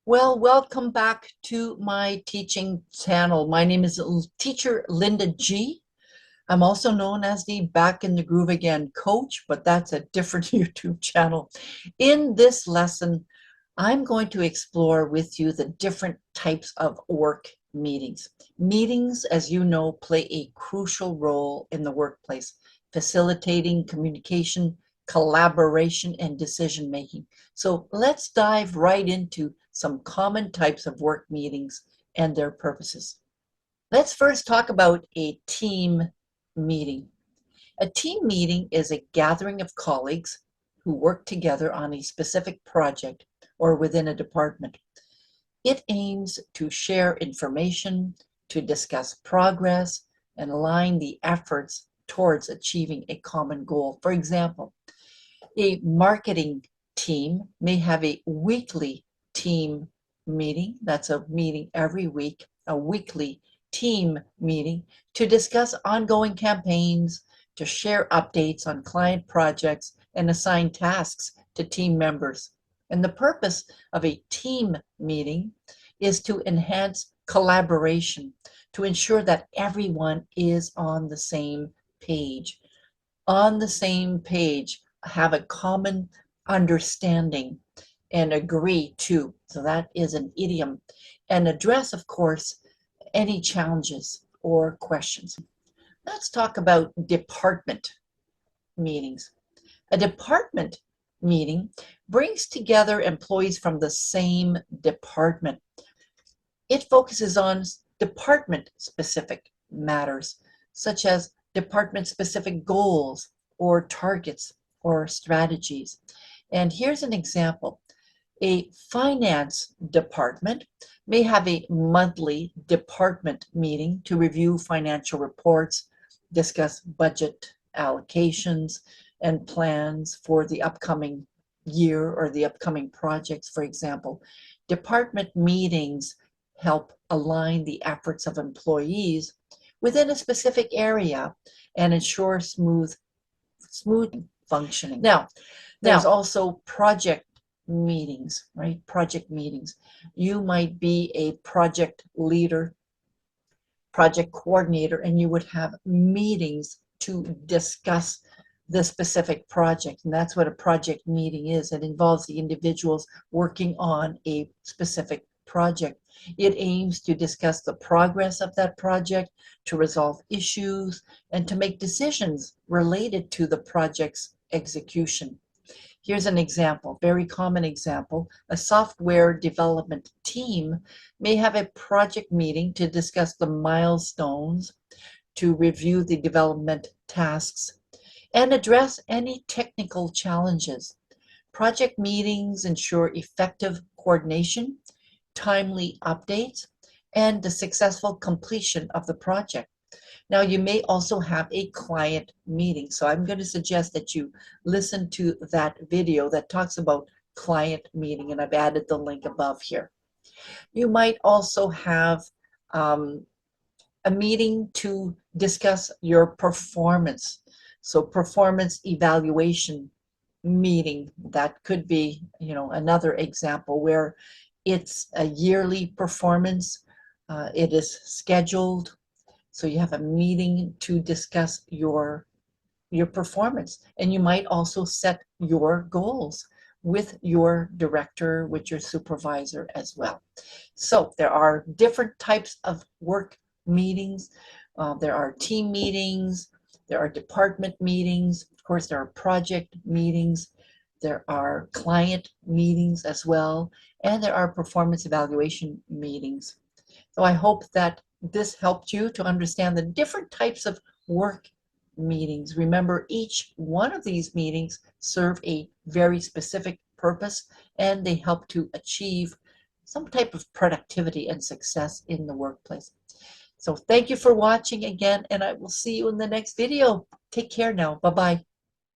Well, welcome back to my teaching channel. My name is Teacher Linda G. I'm also known as the Back in the Groove Again coach, but that's a different YouTube channel. In this lesson, I'm going to explore with you the different types of work meetings. Meetings, as you know, play a crucial role in the workplace, facilitating communication, collaboration, and decision making. So let's dive right into some common types of work meetings and their purposes. Let's first talk about a team meeting. A team meeting is a gathering of colleagues who work together on a specific project or within a department. It aims to share information, to discuss progress, and align the efforts towards achieving a common goal. For example, a marketing team may have a weekly team meeting. That's a meeting every week, a weekly team meeting to discuss ongoing campaigns, to share updates on client projects, and assign tasks to team members. And the purpose of a team meeting is to enhance collaboration, to ensure that everyone is on the same page. On the same page, have a common understanding and agree to. So that is an idiom. And address, of course, any challenges or questions. Let's talk about department meetings. A department meeting brings together employees from the same department. It focuses on department-specific matters, such as department-specific goals or targets or strategies. And here's an example. A finance department may have a monthly department meeting to review financial reports, discuss budget allocations, and plans for the upcoming year or the upcoming projects, for example. Department meetings help align the efforts of employees within a specific area and ensure smooth functioning. Now, there's also project meetings, right? Project meetings. You might be a project leader, project coordinator, and you would have meetings to discuss the specific project. And that's what a project meeting is. It involves the individuals working on a specific project. It aims to discuss the progress of that project, to resolve issues, and to make decisions related to the project's execution. Here's an example, very common example. A software development team may have a project meeting to discuss the milestones, to review the development tasks, and address any technical challenges. Project meetings ensure effective coordination, timely updates, and the successful completion of the project. Now, you may also have a client meeting. So I'm going to suggest that you listen to that video that talks about client meeting, and I've added the link above here. You might also have a meeting to discuss your performance. So performance evaluation meeting, that could be, another example where it's a yearly performance. It is scheduled. So you have a meeting to discuss your performance, and you might also set your goals with your director, with your supervisor as well. So there are different types of work meetings. There are team meetings, there are department meetings, of course there are project meetings, there are client meetings as well, and there are performance evaluation meetings. So I hope that this helped you to understand the different types of work meetings. Remember, each one of these meetings serve a very specific purpose, and they help to achieve some type of productivity and success in the workplace. So thank you for watching again, and I will see you in the next video. Take care now. Bye-bye.